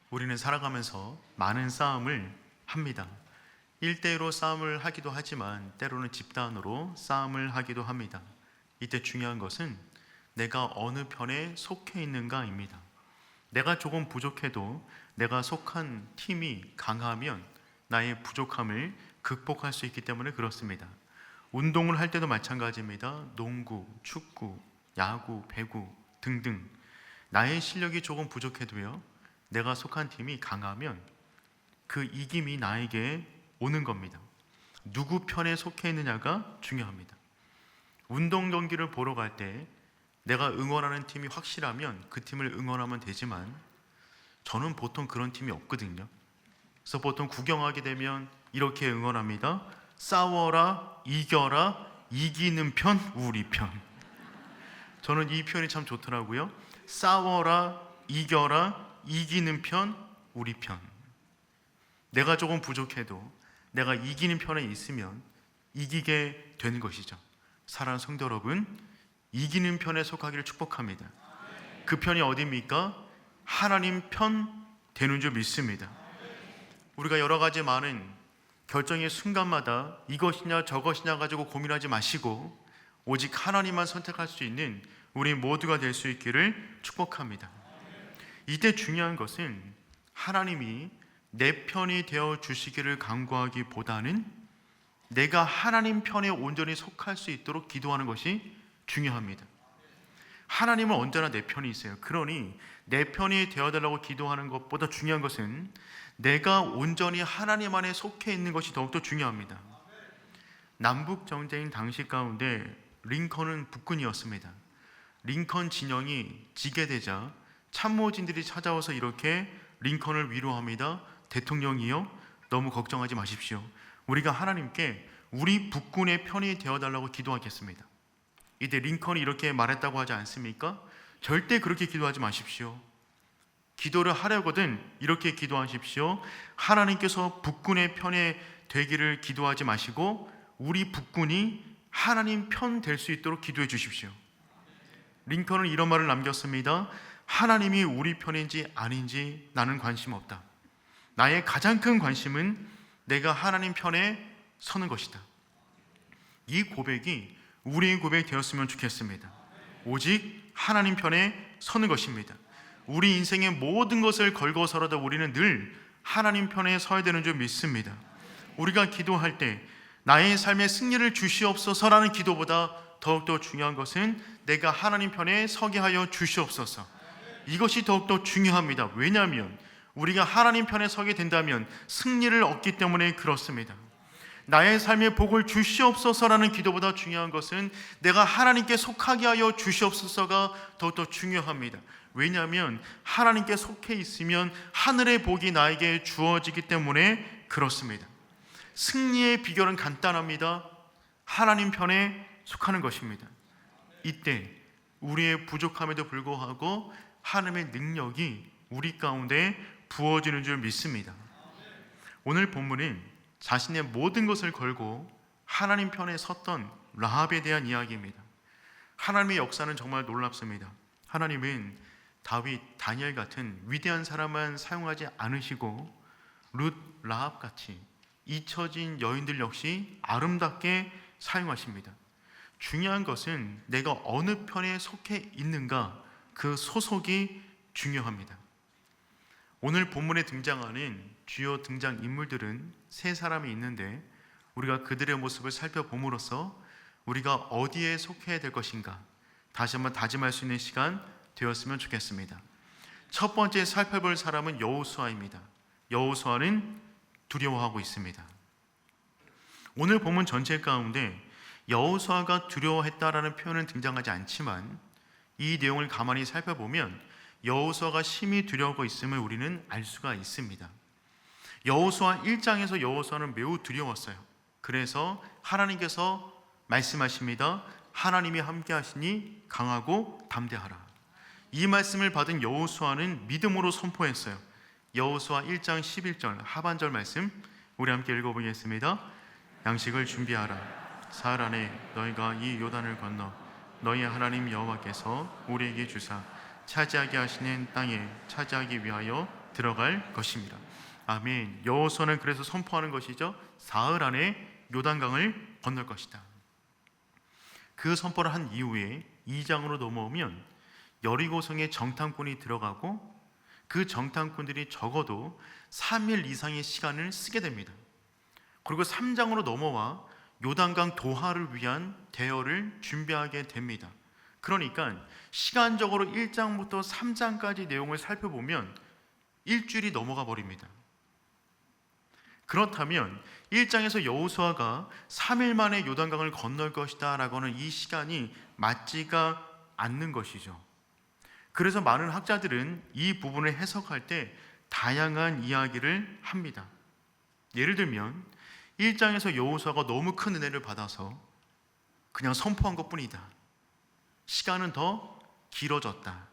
우리는 살아가면서 많은 싸움을 합니다. 1대1로 싸움을 하기도 하지만 때로는 집단으로 싸움을 하기도 합니다. 이때 중요한 것은 내가 어느 편에 속해 있는가입니다. 내가 조금 부족해도 내가 속한 팀이 강하면 나의 부족함을 극복할 수 있기 때문에 그렇습니다. 운동을 할 때도 마찬가지입니다. 농구, 축구, 야구, 배구 등등 나의 실력이 조금 부족해도요, 내가 속한 팀이 강하면 그 이김이 나에게 오는 겁니다. 누구 편에 속해 있느냐가 중요합니다. 운동 경기를 보러 갈 때 내가 응원하는 팀이 확실하면 그 팀을 응원하면 되지만 저는 보통 그런 팀이 없거든요. 그래서 보통 구경하게 되면 이렇게 응원합니다. 싸워라, 이겨라, 이기는 편, 우리 편. 저는 이 표현이 참 좋더라고요. 싸워라, 이겨라, 이기는 편, 우리 편. 내가 조금 부족해도 내가 이기는 편에 있으면 이기게 되는 것이죠. 사랑하는 성도 여러분, 이기는 편에 속하기를 축복합니다. 그 편이 어디입니까? 하나님 편 되는 줄 믿습니다. 우리가 여러 가지 많은 결정의 순간마다 이것이냐 저것이냐 가지고 고민하지 마시고 오직 하나님만 선택할 수 있는 우리 모두가 될 수 있기를 축복합니다. 이때 중요한 것은 하나님이 내 편이 되어 주시기를 간구하기보다는 내가 하나님 편에 온전히 속할 수 있도록 기도하는 것이 중요합니다. 하나님은 언제나 내 편이 있어요. 그러니 내 편이 되어달라고 기도하는 것보다 중요한 것은 내가 온전히 하나님 안에 속해 있는 것이 더욱더 중요합니다. 남북 전쟁 당시 가운데 링컨은 북군이었습니다. 링컨 진영이 지게 되자 참모진들이 찾아와서 이렇게 링컨을 위로합니다. 대통령이요, 너무 걱정하지 마십시오. 우리가 하나님께 우리 북군의 편이 되어달라고 기도하겠습니다. 이때 링컨이 이렇게 말했다고 하지 않습니까? 절대 그렇게 기도하지 마십시오. 기도를 하려거든 이렇게 기도하십시오. 하나님께서 북군의 편에 되기를 기도하지 마시고 우리 북군이 하나님 편 될 수 있도록 기도해 주십시오. 링컨은 이런 말을 남겼습니다. 하나님이 우리 편인지 아닌지 나는 관심 없다. 나의 가장 큰 관심은 내가 하나님 편에 서는 것이다. 이 고백이 우리의 고백이 되었으면 좋겠습니다. 오직 하나님 편에 서는 것입니다. 우리 인생의 모든 것을 걸고서라도 우리는 늘 하나님 편에 서야 되는 줄 믿습니다. 우리가 기도할 때 나의 삶에 승리를 주시옵소서라는 기도보다 더욱더 중요한 것은 내가 하나님 편에 서게 하여 주시옵소서. 이것이 더욱더 중요합니다. 왜냐하면 우리가 하나님 편에 서게 된다면 승리를 얻기 때문에 그렇습니다. 나의 삶에 복을 주시옵소서라는 기도보다 중요한 것은 내가 하나님께 속하게 하여 주시옵소서가 더욱더 중요합니다. 왜냐하면 하나님께 속해 있으면 하늘의 복이 나에게 주어지기 때문에 그렇습니다. 승리의 비결은 간단합니다. 하나님 편에 속하는 것입니다. 이때 우리의 부족함에도 불구하고 하나님의 능력이 우리 가운데 부어지는 줄 믿습니다. 오늘 본문은 자신의 모든 것을 걸고 하나님 편에 섰던 라합에 대한 이야기입니다. 하나님의 역사는 정말 놀랍습니다. 하나님은 다윗, 다니엘 같은 위대한 사람만 사용하지 않으시고 룻, 라합 같이 잊혀진 여인들 역시 아름답게 사용하십니다. 중요한 것은 내가 어느 편에 속해 있는가, 그 소속이 중요합니다. 오늘 본문에 등장하는 주요 등장 인물들은 세 사람이 있는데 우리가 그들의 모습을 살펴봄으로써 우리가 어디에 속해야 될 것인가 다시 한번 다짐할 수 있는 시간 되었으면 좋겠습니다. 첫 번째 살펴볼 사람은 여호수아입니다. 여호수아는 두려워하고 있습니다. 오늘 본문 전체 가운데 여호수아가 두려워했다라는 표현은 등장하지 않지만 이 내용을 가만히 살펴보면 여호수아가 심히 두려워하고 있음을 우리는 알 수가 있습니다. 여호수아 1장에서 여호수아는 매우 두려웠어요. 그래서 하나님께서 말씀하십니다. 하나님이 함께 하시니 강하고 담대하라. 이 말씀을 받은 여호수아는 믿음으로 선포했어요. 여호수아 1장 11절 하반절 말씀 우리 함께 읽어보겠습니다. 양식을 준비하라. 사흘 안에 너희가 이 요단을 건너 너희 하나님 여호와께서 우리에게 주사 차지하게 하시는 땅에 차지하기 위하여 들어갈 것입니다. 아멘. 여호수아는 그래서 선포하는 것이죠. 사흘 안에 요단강을 건널 것이다. 그 선포를 한 이후에 2장으로 넘어오면 여리고성에 정탐꾼이 들어가고 그 정탐꾼들이 적어도 3일 이상의 시간을 쓰게 됩니다. 그리고 3장으로 넘어와 요단강 도하를 위한 대여를 준비하게 됩니다. 그러니까 시간적으로 1장부터 3장까지 내용을 살펴보면 일주일이 넘어가 버립니다. 그렇다면 1장에서 여호수아가 3일 만에 요단강을 건널 것이다 라고 하는 이 시간이 맞지가 않는 것이죠. 그래서 많은 학자들은 이 부분을 해석할 때 다양한 이야기를 합니다. 예를 들면 1장에서 여호수아가 너무 큰 은혜를 받아서 그냥 선포한 것뿐이다, 시간은 더 길어졌다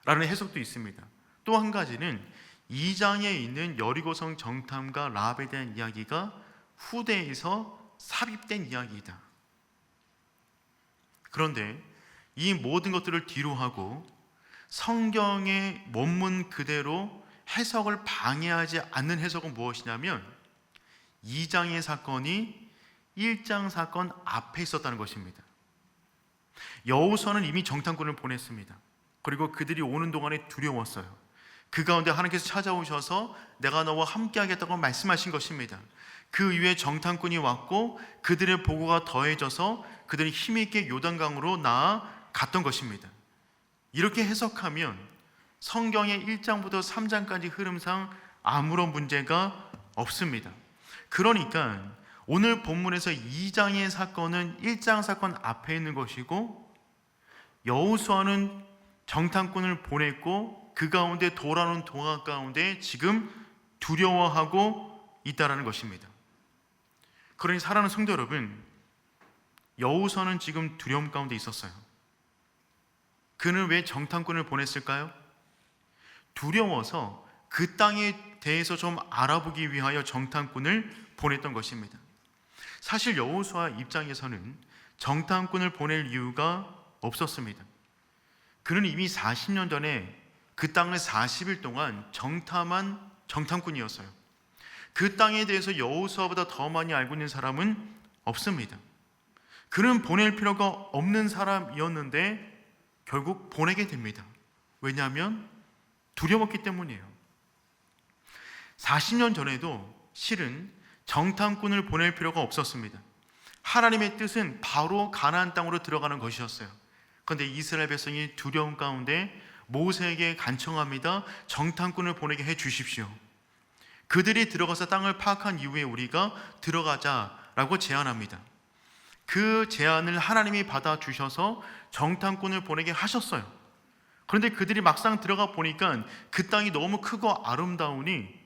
라는 해석도 있습니다. 또 한 가지는 2장에 있는 여리고성 정탐과 라합에 대한 이야기가 후대에서 삽입된 이야기이다. 그런데 이 모든 것들을 뒤로 하고 성경의 원문 그대로 해석을 방해하지 않는 해석은 무엇이냐면 2장의 사건이 1장 사건 앞에 있었다는 것입니다. 여호수아는 이미 정탐꾼을 보냈습니다. 그리고 그들이 오는 동안에 두려웠어요. 그 가운데 하나님께서 찾아오셔서 내가 너와 함께 하겠다고 말씀하신 것입니다. 그 이후에 정탐꾼이 왔고 그들의 보고가 더해져서 그들이 힘있게 요단강으로 나아갔던 것입니다. 이렇게 해석하면 성경의 1장부터 3장까지 흐름상 아무런 문제가 없습니다. 그러니까 오늘 본문에서 2장의 사건은 1장 사건 앞에 있는 것이고 여호수아는 정탐꾼을 보냈고 그 가운데 돌아오는 동화 가운데 지금 두려워하고 있다는 것입니다. 그러니 사랑하는 성도 여러분, 여호수아는 지금 두려움 가운데 있었어요. 그는 왜 정탐꾼을 보냈을까요? 두려워서 그 땅에 대해서 좀 알아보기 위하여 정탐꾼을 보냈던 것입니다. 사실 여호수아 입장에서는 정탐꾼을 보낼 이유가 없었습니다. 그는 이미 40년 전에 그 땅을 40일 동안 정탐한 정탐꾼이었어요. 그 땅에 대해서 여호수아보다 더 많이 알고 있는 사람은 없습니다. 그는 보낼 필요가 없는 사람이었는데 결국 보내게 됩니다. 왜냐하면 두려웠기 때문이에요. 40년 전에도 실은 정탐꾼을 보낼 필요가 없었습니다. 하나님의 뜻은 바로 가나안 땅으로 들어가는 것이었어요. 그런데 이스라엘 백성이 두려움 가운데 모세에게 간청합니다. 정탐꾼을 보내게 해 주십시오. 그들이 들어가서 땅을 파악한 이후에 우리가 들어가자라고 제안합니다. 그 제안을 하나님이 받아주셔서 정탐꾼을 보내게 하셨어요. 그런데 그들이 막상 들어가 보니까 그 땅이 너무 크고 아름다우니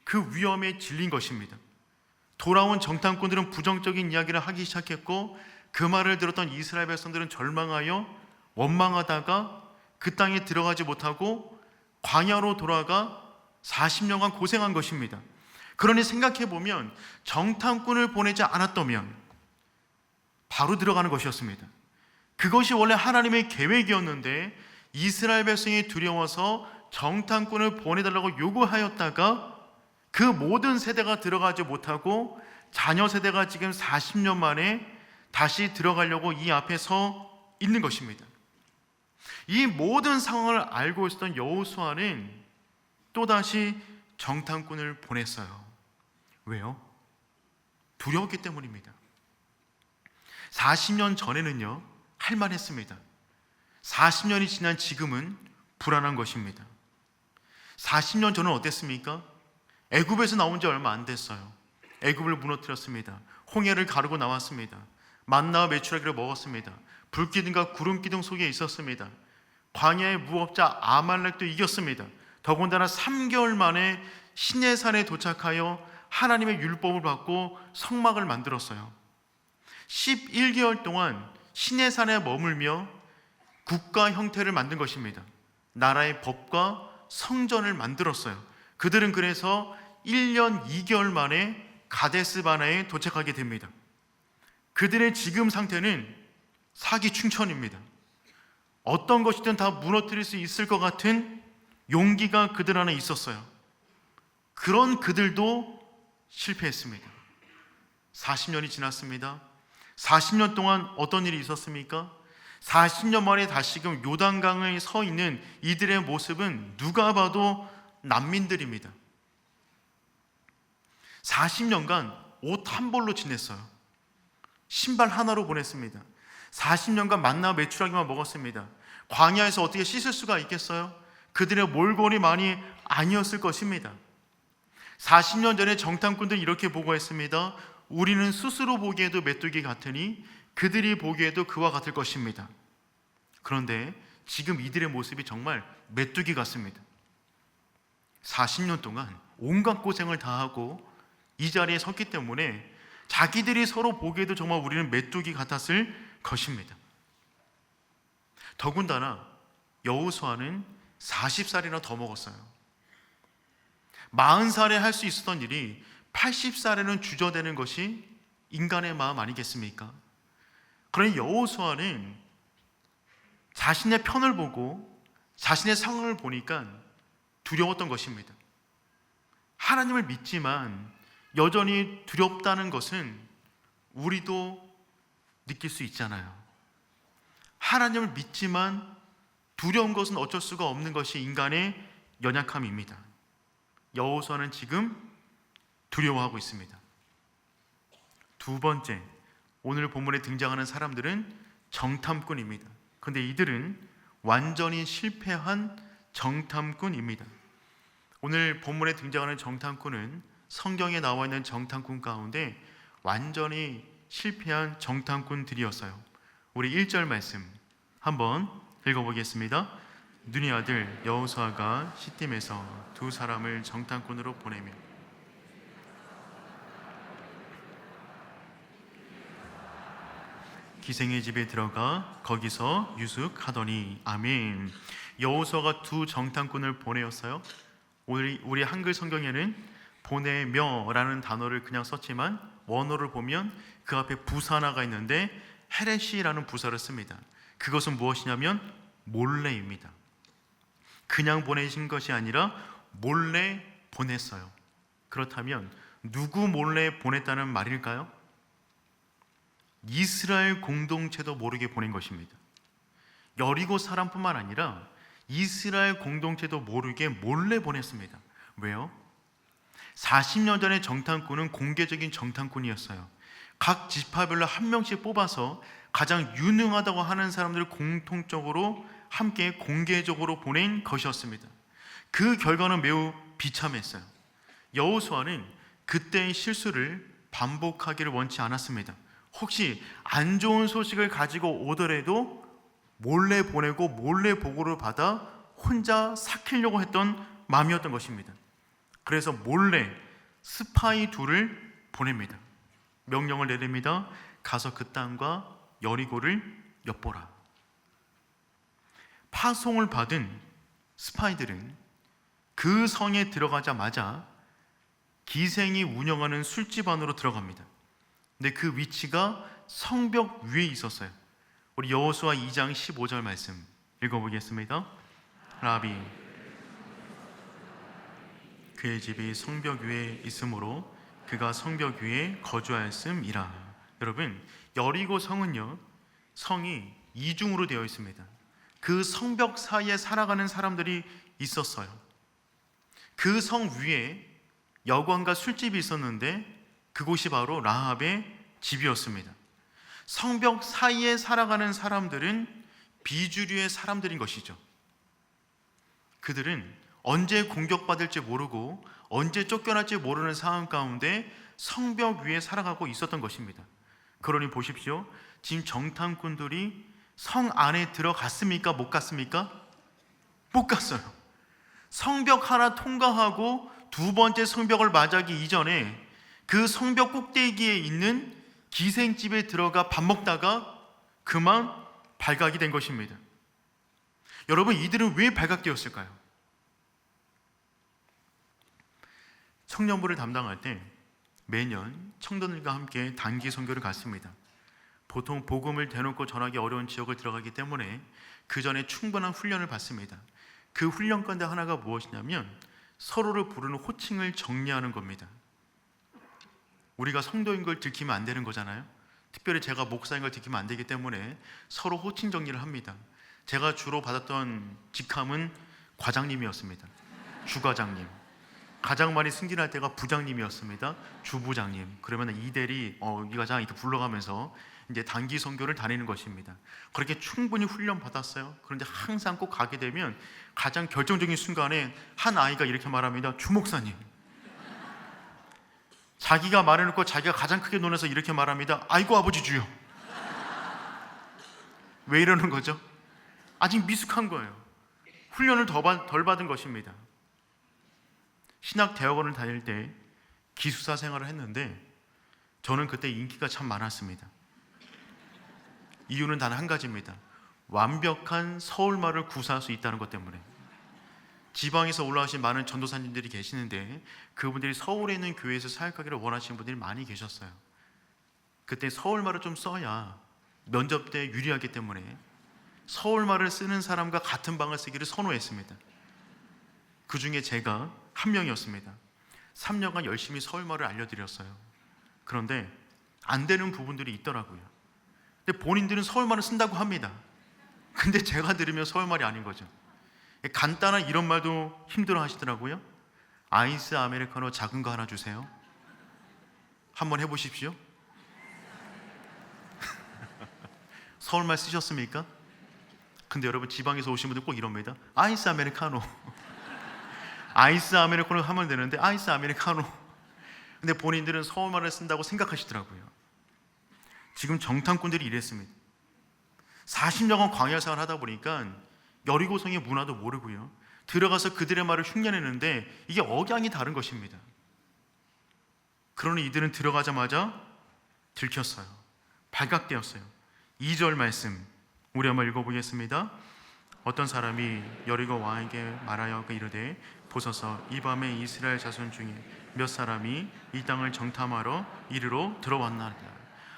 그 위험에 질린 것입니다. 돌아온 정탐꾼들은 부정적인 이야기를 하기 시작했고 그 말을 들었던 이스라엘 백성들은 절망하여 원망하다가 그 땅에 들어가지 못하고 광야로 돌아가 40년간 고생한 것입니다. 그러니 생각해보면 정탐꾼을 보내지 않았다면 바로 들어가는 것이었습니다. 그것이 원래 하나님의 계획이었는데 이스라엘 백성이 두려워서 정탐꾼을 보내달라고 요구하였다가 그 모든 세대가 들어가지 못하고 자녀 세대가 지금 40년 만에 다시 들어가려고 이 앞에 서 있는 것입니다. 이 모든 상황을 알고 있었던 여호수아는 또다시 정탐꾼을 보냈어요. 왜요? 두려웠기 때문입니다. 40년 전에는요 할만했습니다. 40년이 지난 지금은 불안한 것입니다. 40년 전은 어땠습니까? 애굽에서 나온 지 얼마 안 됐어요. 애굽을 무너뜨렸습니다. 홍해를 가르고 나왔습니다. 만나와 메추라기를 먹었습니다. 불기둥과 구름기둥 속에 있었습니다. 광야의 무법자 아말렉도 이겼습니다. 더군다나 3개월 만에 시내산에 도착하여 하나님의 율법을 받고 성막을 만들었어요. 11개월 동안 시내산에 머물며 국가 형태를 만든 것입니다. 나라의 법과 성전을 만들었어요. 그들은 그래서 1년 2개월 만에 가데스 바네에 도착하게 됩니다. 그들의 지금 상태는 사기충천입니다. 어떤 것이든 다 무너뜨릴 수 있을 것 같은 용기가 그들 안에 있었어요. 그런 그들도 실패했습니다. 40년이 지났습니다. 40년 동안 어떤 일이 있었습니까? 40년 만에 다시금 요단강에 서 있는 이들의 모습은 누가 봐도 난민들입니다. 40년간 옷 한 벌로 지냈어요. 신발 하나로 보냈습니다. 40년간 만나 메추라기만 먹었습니다. 광야에서 어떻게 씻을 수가 있겠어요? 그들의 몰골이 많이 아니었을 것입니다. 40년 전에 정탐꾼들이 이렇게 보고했습니다. 우리는 스스로 보기에도 메뚜기 같으니 그들이 보기에도 그와 같을 것입니다. 그런데 지금 이들의 모습이 정말 메뚜기 같습니다. 40년 동안 온갖 고생을 다하고 이 자리에 섰기 때문에 자기들이 서로 보기에도 정말 우리는 메뚜기 같았을 것입니다. 더군다나 여호수아는 40살이나 더 먹었어요. 40살에 할 수 있었던 일이 80살에는 주저되는 것이 인간의 마음 아니겠습니까? 그러니 여호수아는 자신의 편을 보고 자신의 상황을 보니까 두려웠던 것입니다. 하나님을 믿지만 여전히 두렵다는 것은 우리도 느낄 수 있잖아요. 하나님을 믿지만 두려운 것은 어쩔 수가 없는 것이 인간의 연약함입니다. 여호수아는 지금 두려워하고 있습니다. 두 번째, 오늘 본문에 등장하는 사람들은 정탐꾼입니다. 그런데 이들은 완전히 실패한 정탐꾼입니다. 오늘 본문에 등장하는 정탐꾼은 성경에 나와 있는 정탐꾼 가운데 완전히 실패한 정탐꾼들이었어요. 우리 1절 말씀 한번 읽어보겠습니다. 눈의 아들 여호수아가 시딤에서 두 사람을 정탐꾼으로 보내며 기생의 집에 들어가 거기서 유숙하더니. 아멘. 여호수아가 두 정탐꾼을 보내었어요. 우리 한글 성경에는 보내며라는 단어를 그냥 썼지만 원어를 보면 그 앞에 부사 하나가 있는데 헤레시라는 부사를 씁니다. 그것은 무엇이냐면 몰래입니다. 그냥 보내신 것이 아니라 몰래 보냈어요. 그렇다면 누구 몰래 보냈다는 말일까요? 이스라엘 공동체도 모르게 보낸 것입니다. 여리고 사람뿐만 아니라 이스라엘 공동체도 모르게 몰래 보냈습니다. 왜요? 40년 전에 정탐꾼은 공개적인 정탐꾼이었어요. 각 지파별로 한 명씩 뽑아서 가장 유능하다고 하는 사람들을 공통적으로 함께 공개적으로 보낸 것이었습니다. 그 결과는 매우 비참했어요. 여호수아는 그때의 실수를 반복하기를 원치 않았습니다. 혹시 안 좋은 소식을 가지고 오더라도 몰래 보내고 몰래 보고를 받아 혼자 삭히려고 했던 마음이었던 것입니다. 그래서 몰래 스파이 둘을 보냅니다. 명령을 내립니다. 가서 그 땅과 여리고를 엿보라. 파송을 받은 스파이들은 그 성에 들어가자마자 기생이 운영하는 술집 안으로 들어갑니다. 근데 그 위치가 성벽 위에 있었어요. 우리 여호수아 2장 15절 말씀 읽어보겠습니다. 라비, 그의 집이 성벽 위에 있으므로 그가 성벽 위에 거주하였음이라. 여러분, 여리고 성은요, 성이 이중으로 되어 있습니다. 그 성벽 사이에 살아가는 사람들이 있었어요. 그 성 위에 여관과 술집이 있었는데 그곳이 바로 라합의 집이었습니다. 성벽 사이에 살아가는 사람들은 비주류의 사람들인 것이죠. 그들은 언제 공격받을지 모르고 언제 쫓겨날지 모르는 상황 가운데 성벽 위에 살아가고 있었던 것입니다. 그러니 보십시오. 지금 정탐꾼들이 성 안에 들어갔습니까? 못 갔습니까? 못 갔어요. 성벽 하나 통과하고 두 번째 성벽을 맞이하기 이전에 그 성벽 꼭대기에 있는 기생집에 들어가 밥 먹다가 그만 발각이 된 것입니다. 여러분, 이들은 왜 발각되었을까요? 청년부를 담당할 때 매년 청년들과 함께 단기 선교를 갔습니다. 보통 복음을 대놓고 전하기 어려운 지역을 들어가기 때문에 그 전에 충분한 훈련을 받습니다. 그 훈련 가운데 하나가 무엇이냐면 서로를 부르는 호칭을 정리하는 겁니다. 우리가 성도인 걸 들키면 안 되는 거잖아요. 특별히 제가 목사인 걸 들키면 안 되기 때문에 서로 호칭 정리를 합니다. 제가 주로 받았던 직함은 과장님이었습니다. 주과장님. 가장 많이 승진할 때가 부장님이었습니다. 주부장님. 그러면 이대리, 이 과장 이렇게 불러가면서 이제 단기 선교를 다니는 것입니다. 그렇게 충분히 훈련 받았어요. 그런데 항상 꼭 가게 되면 가장 결정적인 순간에 한 아이가 이렇게 말합니다. 주 목사님. 자기가 말해놓고 자기가 가장 크게 놀라서 이렇게 말합니다. 아이고 아버지 주여. 왜 이러는 거죠? 아직 미숙한 거예요. 훈련을 덜 받은 것입니다. 신학 대학원을 다닐 때 기숙사 생활을 했는데 저는 그때 인기가 참 많았습니다. 이유는 단 한 가지입니다. 완벽한 서울말을 구사할 수 있다는 것 때문에. 지방에서 올라오신 많은 전도사님들이 계시는데 그분들이 서울에 있는 교회에서 사역하기를 원하시는 분들이 많이 계셨어요. 그때 서울말을 좀 써야 면접 때 유리하기 때문에 서울말을 쓰는 사람과 같은 방을 쓰기를 선호했습니다. 그 중에 제가 한 명이었습니다. 3년간 열심히 서울말을 알려드렸어요. 그런데 안 되는 부분들이 있더라고요. 근데 본인들은 서울말을 쓴다고 합니다. 근데 제가 들으면 서울말이 아닌 거죠. 간단한 이런 말도 힘들어 하시더라고요. 아이스 아메리카노 작은 거 하나 주세요. 한번 해보십시오. 서울말 쓰셨습니까? 근데 여러분 지방에서 오신 분들 꼭 이럽니다. 아이스 아메리카노. 아이스 아메리카노 하면 되는데 아이스 아메리카노. 근데 본인들은 서울말을 쓴다고 생각하시더라고요. 지금 정탐꾼들이 이랬습니다. 40년간 광야 생활을 하다 보니까 여리고성의 문화도 모르고요. 들어가서 그들의 말을 흉내내는데 이게 억양이 다른 것입니다. 그러니 이들은 들어가자마자 들켰어요. 발각되었어요. 2절 말씀 우리 한번 읽어보겠습니다. 어떤 사람이 여리고 왕에게 말하여 이르되 보소서 이 밤에 이스라엘 자손 중에 몇 사람이 이 땅을 정탐하러 이리로 들어왔나이다.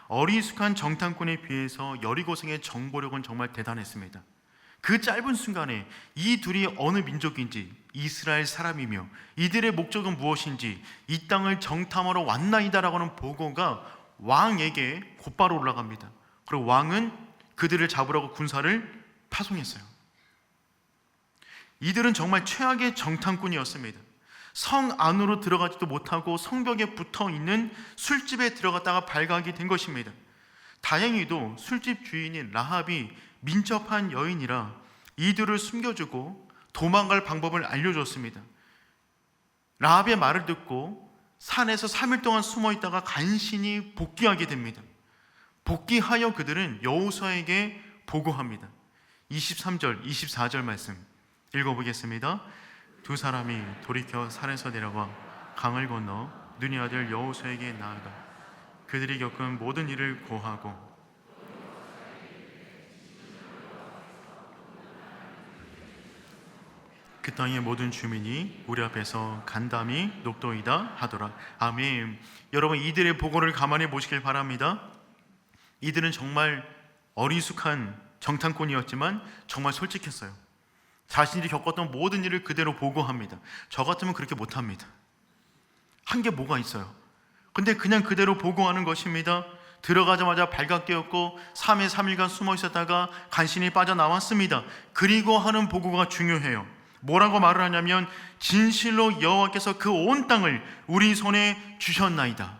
어리숙한 정탐꾼에 비해서 여리고성의 정보력은 정말 대단했습니다. 그 짧은 순간에 이 둘이 어느 민족인지, 이스라엘 사람이며 이들의 목적은 무엇인지, 이 땅을 정탐하러 왔나이다라고 하는 보고가 왕에게 곧바로 올라갑니다. 그리고 왕은 그들을 잡으라고 군사를 파송했어요. 이들은 정말 최악의 정탐꾼이었습니다. 성 안으로 들어가지도 못하고 성벽에 붙어있는 술집에 들어갔다가 발각이 된 것입니다. 다행히도 술집 주인인 라합이 민첩한 여인이라 이들을 숨겨주고 도망갈 방법을 알려줬습니다. 라합의 말을 듣고 산에서 3일 동안 숨어있다가 간신히 복귀하게 됩니다. 복귀하여 그들은 여호수아에게 보고합니다. 23절, 24절 말씀 읽어보겠습니다. 두 사람이 돌이켜 산에서 내려와 강을 건너 눈의 아들 여호수아에게 나아가 그들이 겪은 모든 일을 고하고 그 땅의 모든 주민이 우리 앞에서 간담이 녹도이다 하더라. 아멘. 여러분 이들의 보고를 가만히 보시길 바랍니다. 이들은 정말 어리숙한 정탐꾼이었지만 정말 솔직했어요. 자신이 겪었던 모든 일을 그대로 보고합니다. 저 같으면 그렇게 못합니다. 한 게 뭐가 있어요? 근데 그냥 그대로 보고하는 것입니다. 들어가자마자 발각되었고 3회 3일간 숨어 있었다가 간신히 빠져나왔습니다. 그리고 하는 보고가 중요해요. 뭐라고 말을 하냐면 진실로 여호와께서 그 온 땅을 우리 손에 주셨나이다.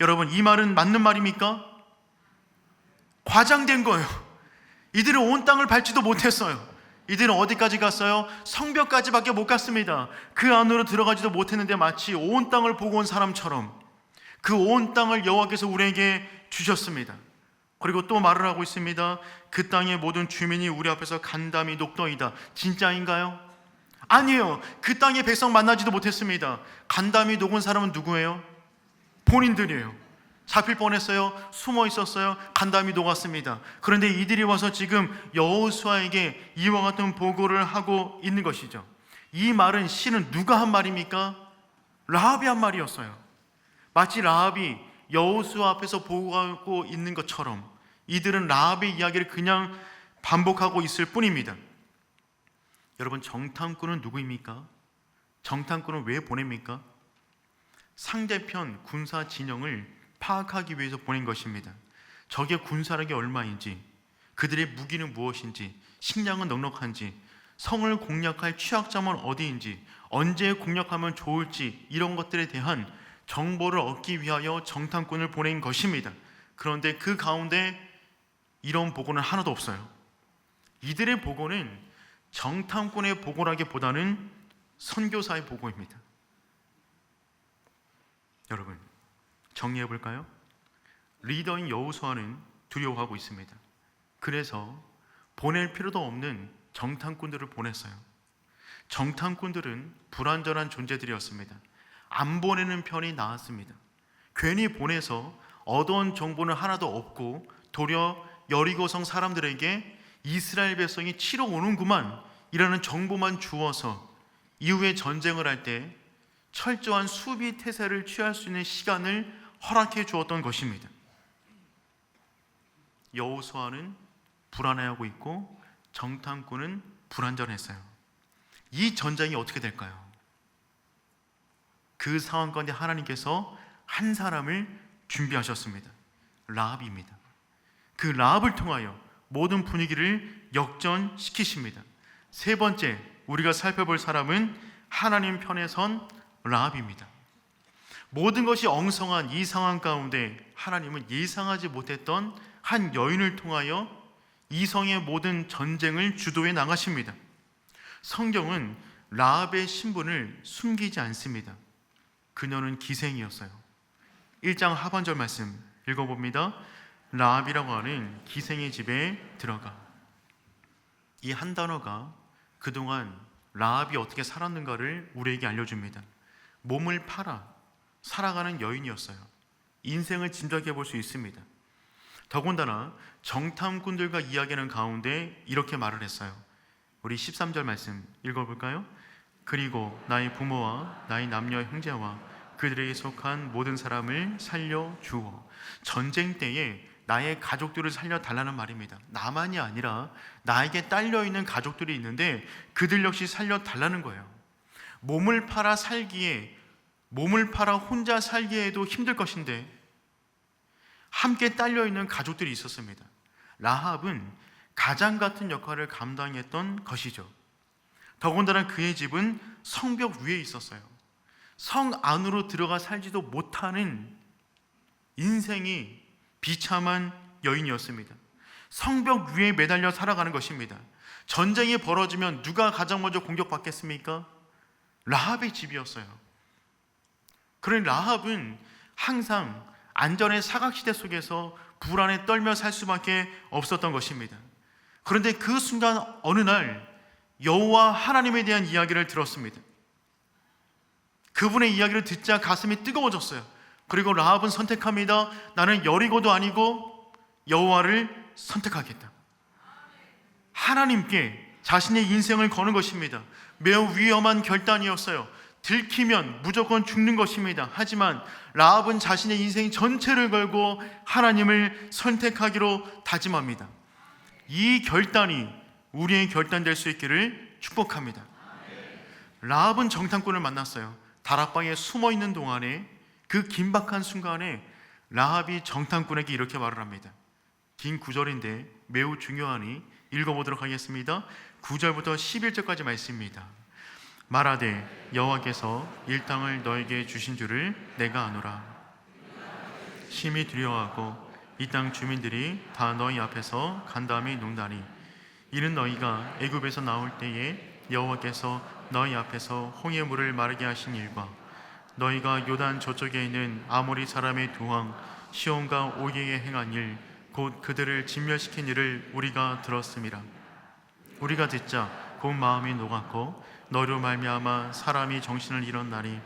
여러분 이 말은 맞는 말입니까? 과장된 거예요. 이들은 온 땅을 밟지도 못했어요. 이들은 어디까지 갔어요? 성벽까지밖에 못 갔습니다. 그 안으로 들어가지도 못했는데 마치 온 땅을 보고 온 사람처럼 그 온 땅을 여호와께서 우리에게 주셨습니다. 그리고 또 말을 하고 있습니다. 그 땅의 모든 주민이 우리 앞에서 간담이 녹더이다. 진짜인가요? 아니에요. 그 땅의 백성 만나지도 못했습니다. 간담이 녹은 사람은 누구예요? 본인들이에요. 잡힐 뻔했어요. 숨어 있었어요. 간담이 녹았습니다. 그런데 이들이 와서 지금 여호수아에게 이와 같은 보고를 하고 있는 것이죠. 이 말은 실은 누가 한 말입니까? 라합이 한 말이었어요. 마치 라합이 여호수아 앞에서 보고하고 있는 것처럼 이들은 라합의 이야기를 그냥 반복하고 있을 뿐입니다. 여러분, 정탐꾼은 누구입니까? 정탐꾼은 왜 보냅니까? 상대편 군사 진영을 파악하기 위해서 보낸 것입니다. 적의 군사력이 얼마인지, 그들의 무기는 무엇인지, 식량은 넉넉한지, 성을 공략할 취약점은 어디인지, 언제 공략하면 좋을지, 이런 것들에 대한 정보를 얻기 위하여 정탐꾼을 보낸 것입니다. 그런데 그 가운데 이런 보고는 하나도 없어요. 이들의 보고는 정탐꾼의 보고라기보다는 선교사의 보고입니다. 여러분, 정리해 볼까요? 리더인 여호수아는 두려워하고 있습니다. 그래서 보낼 필요도 없는 정탐꾼들을 보냈어요. 정탐꾼들은 불완전한 존재들이었습니다. 안 보내는 편이 나았습니다. 괜히 보내서 얻어온 정보는 하나도 없고 도리어 여리고성 사람들에게 이스라엘 백성이 치러 오는구만 이라는 정보만 주어서 이후에 전쟁을 할 때 철저한 수비 태세를 취할 수 있는 시간을 허락해 주었던 것입니다. 여호수아는 불안해하고 있고 정탐꾼은 불완전했어요. 이 전쟁이 어떻게 될까요? 그 상황 가운데 하나님께서 한 사람을 준비하셨습니다. 라합입니다. 그 라합을 통하여 모든 분위기를 역전시키십니다. 세 번째, 우리가 살펴볼 사람은 하나님 편에 선 라합입니다. 모든 것이 엉성한 이 상황 가운데 하나님은 예상하지 못했던 한 여인을 통하여 이성의 모든 전쟁을 주도해 나가십니다. 성경은 라합의 신분을 숨기지 않습니다. 그녀는 기생이었어요. 1장 하반절 말씀 읽어봅니다. 라합이라고 하는 기생의 집에 들어가. 이 한 단어가 그동안 라합이 어떻게 살았는가를 우리에게 알려줍니다. 몸을 팔아 살아가는 여인이었어요. 인생을 짐작해 볼 수 있습니다. 더군다나 정탐꾼들과 이야기하는 가운데 이렇게 말을 했어요. 우리 13절 말씀 읽어볼까요? 그리고 나의 부모와 나의 남녀 형제와 그들에게 속한 모든 사람을 살려주어. 전쟁 때에 나의 가족들을 살려달라는 말입니다. 나만이 아니라 나에게 딸려있는 가족들이 있는데 그들 역시 살려달라는 거예요. 몸을 팔아 혼자 살기에도 힘들 것인데 함께 딸려있는 가족들이 있었습니다. 라합은 가장 같은 역할을 감당했던 것이죠. 더군다나 그의 집은 성벽 위에 있었어요. 성 안으로 들어가 살지도 못하는 인생이 비참한 여인이었습니다. 성벽 위에 매달려 살아가는 것입니다. 전쟁이 벌어지면 누가 가장 먼저 공격받겠습니까? 라합의 집이었어요. 그런 라합은 항상 안전의 사각시대 속에서 불안에 떨며 살 수밖에 없었던 것입니다. 그런데 그 순간 어느 날 여호와 하나님에 대한 이야기를 들었습니다. 그분의 이야기를 듣자 가슴이 뜨거워졌어요. 그리고 라합은 선택합니다. 나는 여리고도 아니고 여호와를 선택하겠다. 하나님께 자신의 인생을 거는 것입니다. 매우 위험한 결단이었어요. 들키면 무조건 죽는 것입니다. 하지만 라합은 자신의 인생 전체를 걸고 하나님을 선택하기로 다짐합니다. 이 결단이 우리의 결단 될 수 있기를 축복합니다. 라합은 정탐꾼을 만났어요. 다락방에 숨어 있는 동안에 그 긴박한 순간에 라합이 정탐꾼에게 이렇게 말을 합니다. 긴 구절인데 매우 중요하니 읽어보도록 하겠습니다. 9절부터 11절까지 말씀입니다. 말하되 여호와께서 이 땅을 너에게 주신 줄을 내가 아노라. 심히 두려워하고 이 땅 주민들이 다 너희 앞에서 간담이 농다니 이는 너희가 애굽에서 나올 때에 여호와께서 너희 앞에서 홍해 물을 마르게 하신 일과 너희가 요단 저쪽에 있는 아모리 사람의 두 왕 시온과 오기에 행한 일 곧 그들을 진멸시킨 일을 우리가 들었음이라. 우리가 듣자 곧 마음이 녹았고 너로 말미암아 사람이 정신을 잃었나니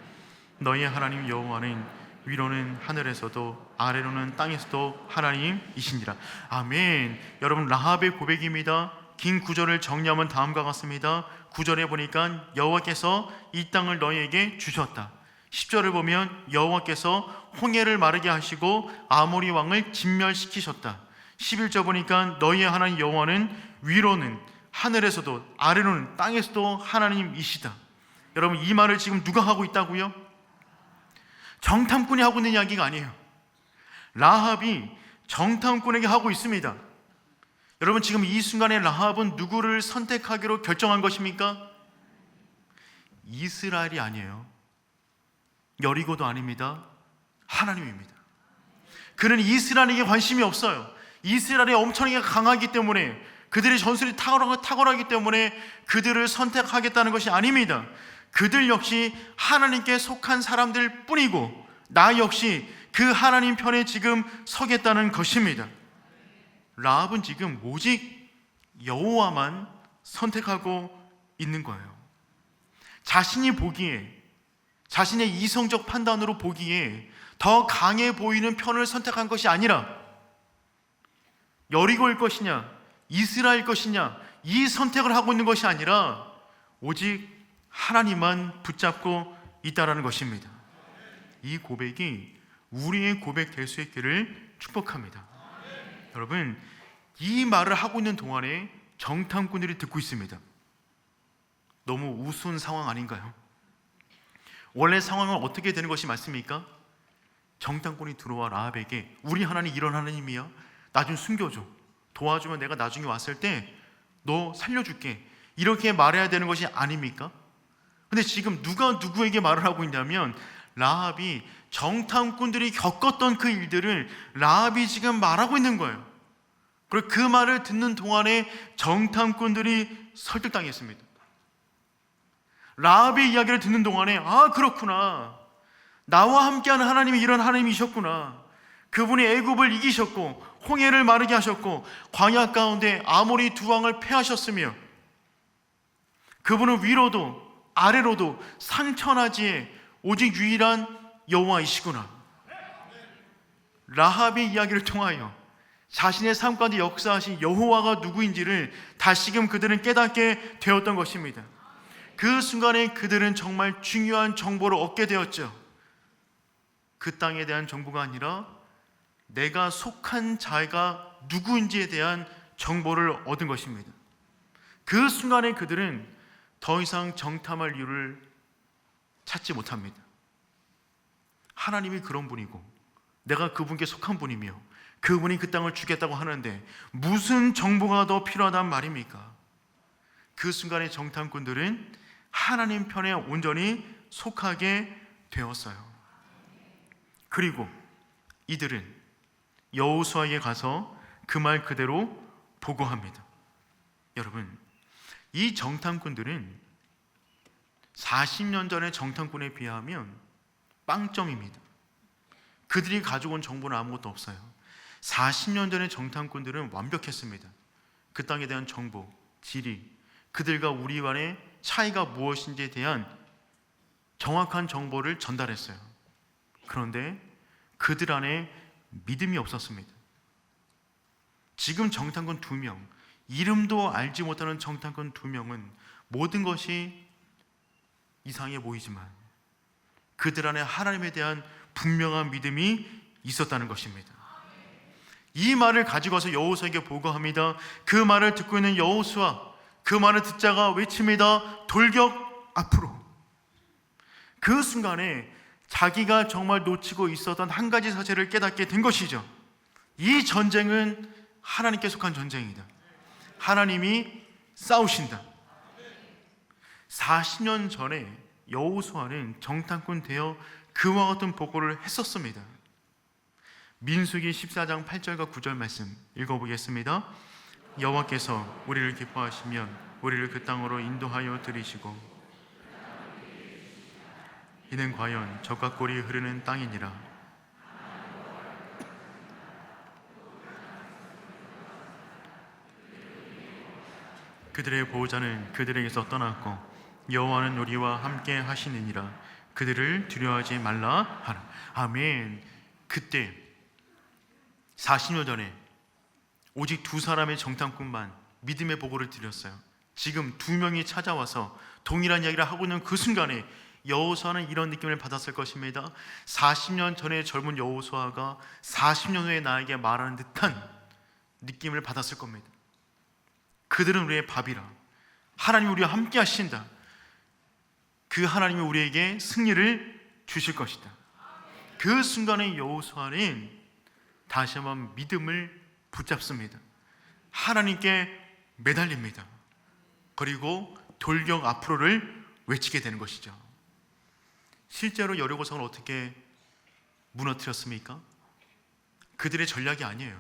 너희의 하나님 여호와는 위로는 하늘에서도 아래로는 땅에서도 하나님이시니라. 아멘. 여러분, 라합의 고백입니다. 긴 구절을 정리하면 다음과 같습니다. 9절에 보니까 여호와께서 이 땅을 너희에게 주셨다. 10절을 보면 여호와께서 홍해를 마르게 하시고 아모리 왕을 진멸시키셨다. 11절 보니까 너희의 하나님 여호와는 위로는 하늘에서도 아래로는 땅에서도 하나님이시다. 여러분, 이 말을 지금 누가 하고 있다고요? 정탐꾼이 하고 있는 이야기가 아니에요. 라합이 정탐꾼에게 하고 있습니다. 여러분, 지금 이 순간에 라합은 누구를 선택하기로 결정한 것입니까? 이스라엘이 아니에요. 여리고도 아닙니다. 하나님입니다. 그는 이스라엘에게 관심이 없어요. 이스라엘이 엄청나게 강하기 때문에, 그들의 전술이 탁월하기 때문에 그들을 선택하겠다는 것이 아닙니다. 그들 역시 하나님께 속한 사람들 뿐이고, 나 역시 그 하나님 편에 지금 서겠다는 것입니다. 라합은 지금 오직 여호와만 선택하고 있는 거예요. 자신이 보기에, 자신의 이성적 판단으로 보기에 더 강해 보이는 편을 선택한 것이 아니라, 여리고일 것이냐 이스라엘 것이냐 이 선택을 하고 있는 것이 아니라 오직 하나님만 붙잡고 있다라는 것입니다. 이 고백이 우리의 고백 될 수 있기를 축복합니다. 여러분, 이 말을 하고 있는 동안에 정탐꾼들이 듣고 있습니다. 너무 우스운 상황 아닌가요? 원래 상황은 어떻게 되는 것이 맞습니까? 정탐꾼이 들어와 라합에게, 우리 하나님 이런 하나님이야, 나 좀 숨겨줘, 도와주면 내가 나중에 왔을 때 너 살려줄게, 이렇게 말해야 되는 것이 아닙니까? 근데 지금 누가 누구에게 말을 하고 있냐면, 라합이 정탐꾼들이 겪었던 그 일들을 라합이 지금 말하고 있는 거예요. 그리고 그 말을 듣는 동안에 정탐꾼들이 설득당했습니다. 라합의 이야기를 듣는 동안에, 아, 그렇구나, 나와 함께하는 하나님이 이런 하나님이셨구나, 그분이 애굽을 이기셨고 홍해를 마르게 하셨고 광야 가운데 아모리 두 왕을 패하셨으며, 그분은 위로도 아래로도 상천하지에 오직 유일한 여호와이시구나. 라합의 이야기를 통하여 자신의 삶 가운데 역사하신 여호와가 누구인지를 다시금 그들은 깨닫게 되었던 것입니다. 그 순간에 그들은 정말 중요한 정보를 얻게 되었죠. 그 땅에 대한 정보가 아니라 내가 속한 자가 누구인지에 대한 정보를 얻은 것입니다. 그 순간에 그들은 더 이상 정탐할 이유를 찾지 못합니다. 하나님이 그런 분이고 내가 그분께 속한 분이며 그분이 그 땅을 주겠다고 하는데 무슨 정보가 더 필요하단 말입니까? 그 순간에 정탐꾼들은 하나님 편에 온전히 속하게 되었어요. 그리고 이들은 여호수아에게 가서 그 말 그대로 보고합니다. 여러분, 이 정탐꾼들은 40년 전의 정탐꾼에 비하면 빵점입니다. 그들이 가지고 온 정보는 아무것도 없어요. 40년 전의 정탐꾼들은 완벽했습니다. 그 땅에 대한 정보, 지리, 그들과 우리 간의 차이가 무엇인지에 대한 정확한 정보를 전달했어요. 그런데 그들 안에 믿음이 없었습니다. 지금 정탐꾼 2명, 이름도 알지 못하는 정탐꾼 2명은 모든 것이 이상해 보이지만 그들 안에 하나님에 대한 분명한 믿음이 있었다는 것입니다. 이 말을 가지고 와서 여호수아에게 보고합니다. 그 말을 듣고 있는 여호수아, 그 말을 듣자가 외칩니다. 돌격 앞으로. 그 순간에 자기가 정말 놓치고 있었던 한 가지 사실을 깨닫게 된 것이죠. 이 전쟁은 하나님께 속한 전쟁이다. 하나님이 싸우신다. 40년 전에 여호수아는 정탐꾼 되어 그와 같은 보고를 했었습니다. 민수기 14장 8절과 9절 말씀 읽어보겠습니다. 여호와께서 우리를 기뻐하시면 우리를 그 땅으로 인도하여 들이시고 이는 과연 젖과 꿀이 흐르는 땅이니라. 그들의 보호자는 그들에게서 떠났고 여호와는 우리와 함께 하시느니라. 그들을 두려워하지 말라 하라. 아멘. 그때 40년 전에 오직 2사람의 정탐꾼만 믿음의 보고를 드렸어요. 지금 2명이 찾아와서 동일한 이야기를 하고 있는 그 순간에 여호수아는 이런 느낌을 받았을 것입니다. 40년 전의 젊은 여호수아가 40년 후에 나에게 말하는 듯한 느낌을 받았을 겁니다. 그들은 우리의 밥이라. 하나님이 우리와 함께 하신다. 그 하나님이 우리에게 승리를 주실 것이다. 그 순간에 여호수아는 다시 한번 믿음을 붙잡습니다. 하나님께 매달립니다. 그리고 돌격 앞으로를 외치게 되는 것이죠. 실제로 여리고성을 어떻게 무너뜨렸습니까? 그들의 전략이 아니에요.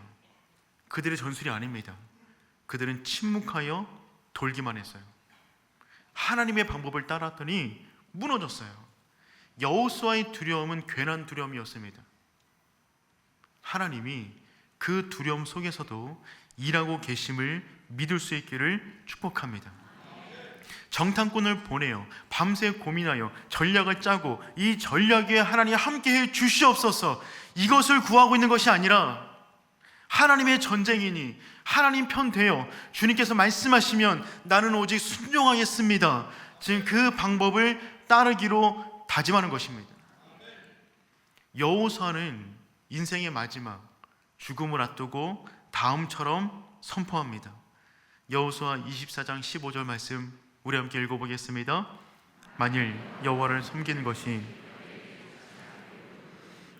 그들의 전술이 아닙니다. 그들은 침묵하여 돌기만 했어요. 하나님의 방법을 따랐더니 무너졌어요. 여호수아의 두려움은 괜한 두려움이었습니다. 하나님이 그 두려움 속에서도 일하고 계심을 믿을 수 있기를 축복합니다. 정탐꾼을 보내요. 밤새 고민하여 전략을 짜고 이 전략에 하나님 함께해 주시옵소서, 이것을 구하고 있는 것이 아니라 하나님의 전쟁이니 하나님 편 되어 주님께서 말씀하시면 나는 오직 순종하겠습니다. 지금 그 방법을 따르기로 다짐하는 것입니다. 여호수아는 인생의 마지막 죽음을 앞두고 다음처럼 선포합니다. 여호수아 24장 15절 말씀 우리 함께 읽어보겠습니다. 만일 여호와를 섬기는 것이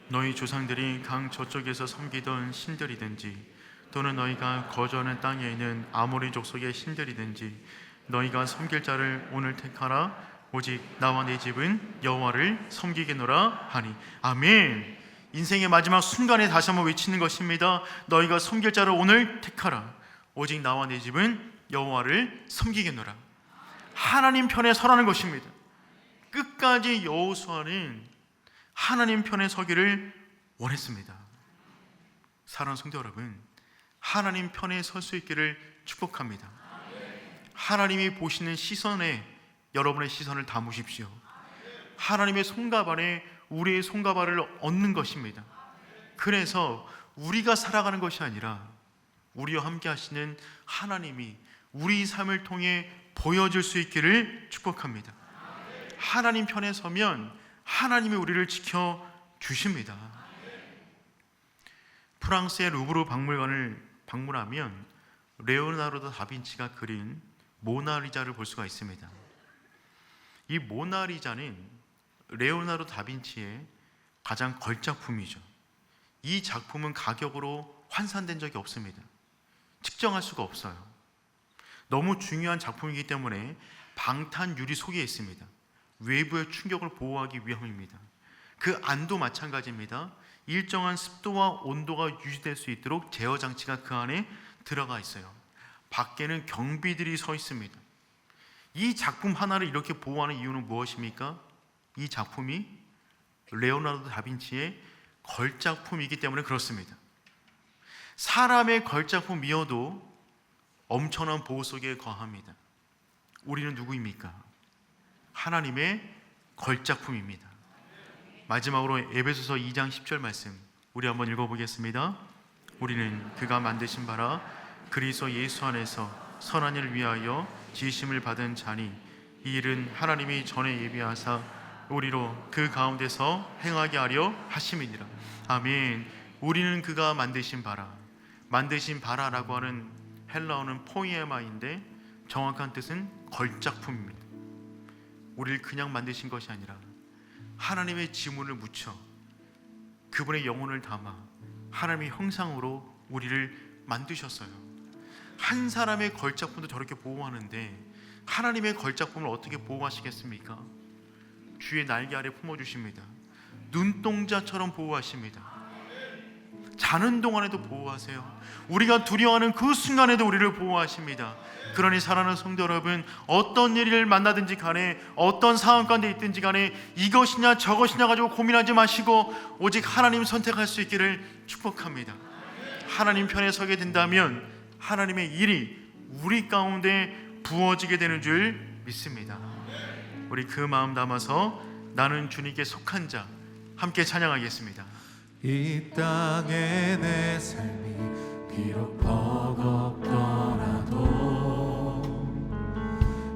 너희 조상들이 강 저쪽에서 섬기던 신들이든지 또는 너희가 거주하는 땅에 있는 아모리 족속의 신들이든지 너희가 섬길 자를 오늘 택하라. 오직 나와 내 집은 여호와를 섬기겠노라 하니. 아멘. 인생의 마지막 순간에 다시 한번 외치는 것입니다. 너희가 섬길 자를 오늘 택하라. 오직 나와 내 집은 여호와를 섬기겠노라. 하나님 편에 서라는 것입니다. 끝까지 여호수아는 하나님 편에 서기를 원했습니다. 사랑하는 성도 여러분, 하나님 편에 설 수 있기를 축복합니다. 하나님이 보시는 시선에 여러분의 시선을 담으십시오. 하나님의 손갑 안에 우리의 손가발을 얻는 것입니다. 그래서 우리가 살아가는 것이 아니라 우리와 함께 하시는 하나님이 우리 삶을 통해 보여줄 수 있기를 축복합니다. 하나님 편에 서면 하나님이 우리를 지켜주십니다. 프랑스의 루브르 박물관을 방문하면 레오나르도 다빈치가 그린 모나리자를 볼 수가 있습니다. 이 모나리자는 레오나르도 다빈치의 가장 걸작품이죠. 이 작품은 가격으로 환산된 적이 없습니다. 측정할 수가 없어요. 너무 중요한 작품이기 때문에 방탄 유리 속에 있습니다. 외부의 충격을 보호하기 위함입니다. 그 안도 마찬가지입니다. 일정한 습도와 온도가 유지될 수 있도록 제어 장치가 그 안에 들어가 있어요. 밖에는 경비들이 서 있습니다. 이 작품 하나를 이렇게 보호하는 이유는 무엇입니까? 이 작품이 레오나르도 다빈치의 걸작품이기 때문에 그렇습니다. 사람의 걸작품이어도 엄청난 보호 속에 거합니다. 우리는 누구입니까? 하나님의 걸작품입니다. 마지막으로 에베소서 2장 10절 말씀 우리 한번 읽어보겠습니다. 우리는 그가 만드신 바라 그리스도 예수 안에서 선한 일을 위하여 지으심을 받은 자니 이 일은 하나님이 전에 예비하사 우리로 그 가운데서 행하게 하려 하심이니라. 아멘. 우리는 그가 만드신 바라. 만드신 바라라고 하는 헬라어는 포이에마인데 정확한 뜻은 걸작품입니다. 우리를 그냥 만드신 것이 아니라 하나님의 지문을 묻혀 그분의 영혼을 담아 하나님의 형상으로 우리를 만드셨어요. 한 사람의 걸작품도 저렇게 보호하는데 하나님의 걸작품을 어떻게 보호하시겠습니까? 주의 날개 아래 품어주십니다. 눈동자처럼 보호하십니다. 자는 동안에도 보호하세요. 우리가 두려워하는 그 순간에도 우리를 보호하십니다. 그러니 사랑하는 성도 여러분, 어떤 일을 만나든지 간에 어떤 상황 가운데 있든지 간에 이것이냐 저것이냐 가지고 고민하지 마시고 오직 하나님 선택할 수 있기를 축복합니다. 하나님 편에 서게 된다면 하나님의 일이 우리 가운데 부어지게 되는 줄 믿습니다. 우리 그 마음 담아서 나는 주님께 속한 자 함께 찬양하겠습니다. 이 땅에 내 삶이 비록 버겁더라도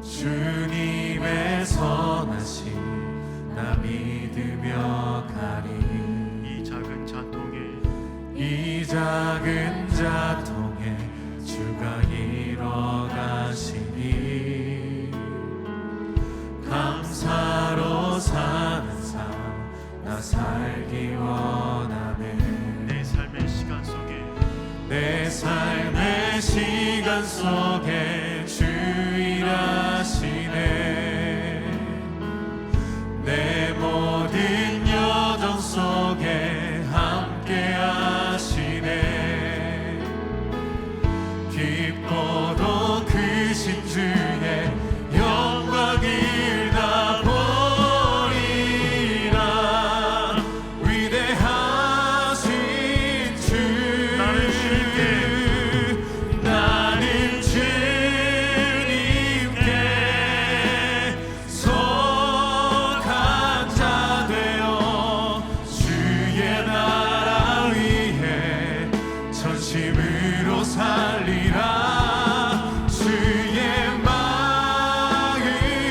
주님의 선하심 나 믿으며 가리. 이 작은 자통에 이 작은 자통에 주가 이뤄가 나 살기 원하네. 내 삶의 시간 속에 내 삶의 시간 속에 주 일하시네. 내 모든 여정 속에 함께 하시네. 깊고도 크신 주의 영광을 나 보리라. 위대하신 주 나는 주님께 속한 자 되어 주의 나라 위해 전심으로 살리라. 주의 마음에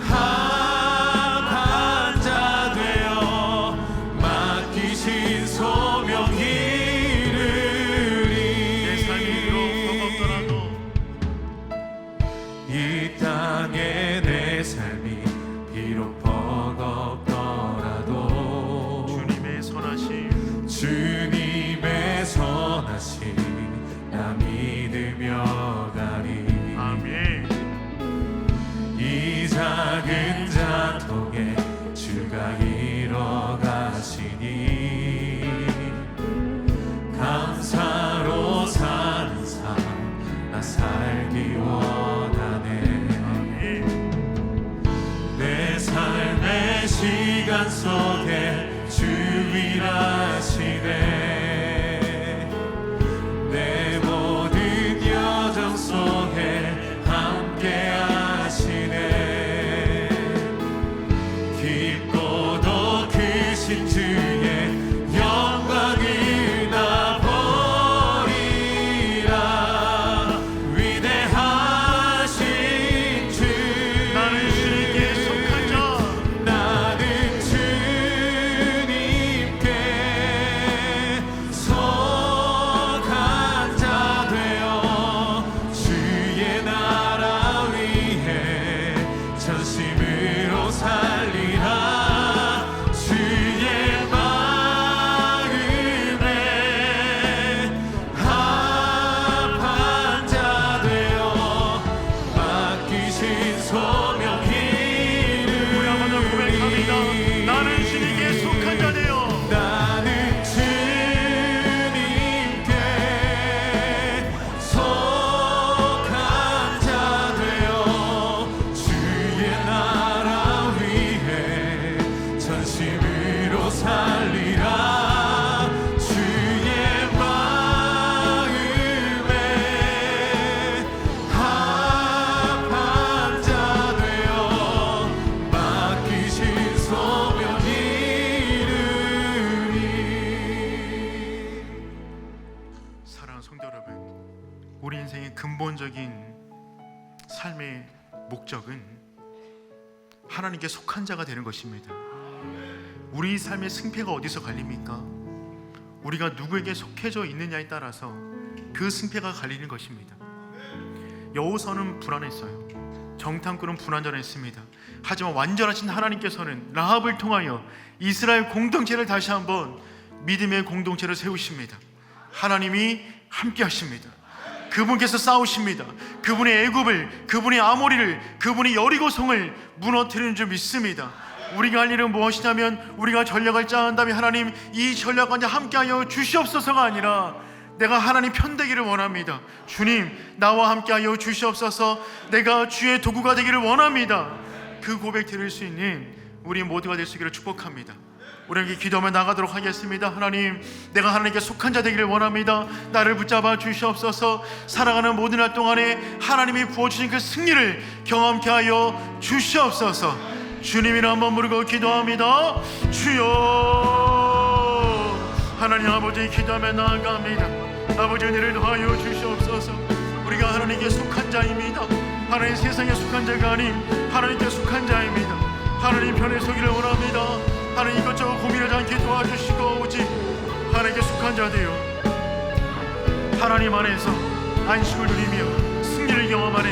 합한 자 되어 맡기신 소명 이루리. 내 삶이 비록 버겁더라도 이 땅에 내 삶이 비록 버겁더라도 주님의 선하심 주님의 선하심 나 믿으며 가리. 아멘. 이 작은 자통에 주가 이뤄가시니 감사로 사는 삶 나 살기 원하네. 내 삶의 시간 속에 주 일하시네. 내 모든 여정 속에 함께 하시네. 깊고도 크신 주의 영광을 나 보리라. 위대하신 주 나는 주님께 속한 자 나는 주님께 속한 자 되어 주의 나라 위해 전심으로 살리라. 주의 마음에 합한 자 되어 맡기신 소명 우리 한번 더 고백합니다. 이루리. 나는 주님께 속한 자 되어 나는 주님께 속한 자 되어 주의 나라 위해 전심으로 살리라. 주의 마음에 합한 자 되어 맡기신 소명 이루리. 사랑하는 성도 여러분, 우리 인생의 근본적인 삶의 목적은 하나님께 속한 자가 되는 것입니다. 우리 삶의 승패가 어디서 갈립니까? 우리가 누구에게 속해져 있느냐에 따라서 그 승패가 갈리는 것입니다. 여호선은 불안했어요. 정탐꾼은 불안전했습니다. 하지만 완전하신 하나님께서는 라합을 통하여 이스라엘 공동체를 다시 한번 믿음의 공동체를 세우십니다. 하나님이 함께 하십니다. 그분께서 싸우십니다. 그분의 애굽을, 그분의 아모리를, 그분의 여리고성을 무너뜨리는 줄 믿습니다. 우리가 할 일은 무엇이냐면 우리가 전략을 짜한 다음에 하나님 이 전략과 함께하여 주시옵소서가 아니라 내가 하나님 편되기를 원합니다. 주님 나와 함께하여 주시옵소서. 내가 주의 도구가 되기를 원합니다. 그 고백 드릴 수 있는 우리 모두가 될 수 있기를 축복합니다. 우리에게 기도하며 나가도록 하겠습니다. 하나님, 내가 하나님께 속한 자 되기를 원합니다. 나를 붙잡아 주시옵소서. 살아가는 모든 날 동안에 하나님이 부어주신 그 승리를 경험케 하여 주시옵소서. 주님이라 한번 부르고 기도합니다. 주여. 하나님 아버지 기도하며 나아갑니다. 아버지 은혜를 더하여 주시옵소서. 우리가 하나님께 속한 자입니다. 하나님 세상에 속한 자가 아닌 하나님께 속한 자입니다. 하나님 편에 서기를 원합니다. 하나님 이것저것 고민하지 않게 도와주시고 오직 하나님께 속한 자 되어 하나님 안에서 안식을 누리며 승리를 경험하는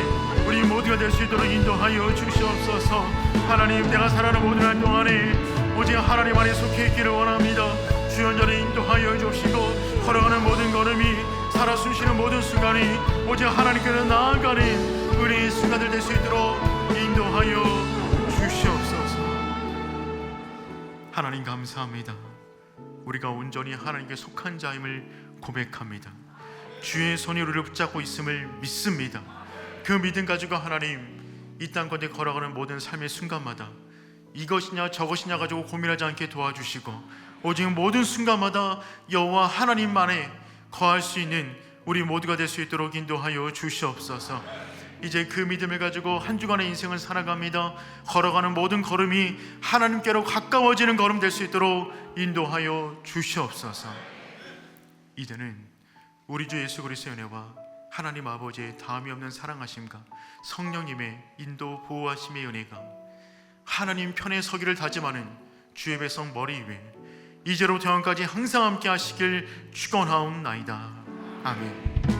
우리 모두가 될 수 있도록 인도하여 주시옵소서. 하나님, 내가 살아가는 모든 날 동안에 오직 하나님 안에 속해 있기를 원합니다. 주 온전히 인도하여 주시고 걸어가는 모든 걸음이, 살아 숨쉬는 모든 순간이 오직 하나님께로 나아가는 우리 순간들 될 수 있도록 인도하여 주시옵소서. 하나님 감사합니다. 우리가 온전히 하나님께 속한 자임을 고백합니다. 주의 손이 우리를 붙잡고 있음을 믿습니다. 그 믿음 가지고 하나님, 이 땅 가운데 걸어가는 모든 삶의 순간마다 이것이냐 저것이냐 가지고 고민하지 않게 도와주시고 오직 모든 순간마다 여호와 하나님만에 거할 수 있는 우리 모두가 될 수 있도록 인도하여 주시옵소서. 이제 그 믿음을 가지고 한 주간의 인생을 살아갑니다. 걸어가는 모든 걸음이 하나님께로 가까워지는 걸음 될 수 있도록 인도하여 주시옵소서. 이제는 우리 주 예수 그리스도의 은혜와 하나님 아버지의 다함이 없는 사랑하심과 성령님의 인도 보호하심의 은혜가 하나님 편에 서기를 다짐하는 주의 백성 머리 위에 이제로부터 영원까지 항상 함께 하시길 축원하옵나이다. 아멘.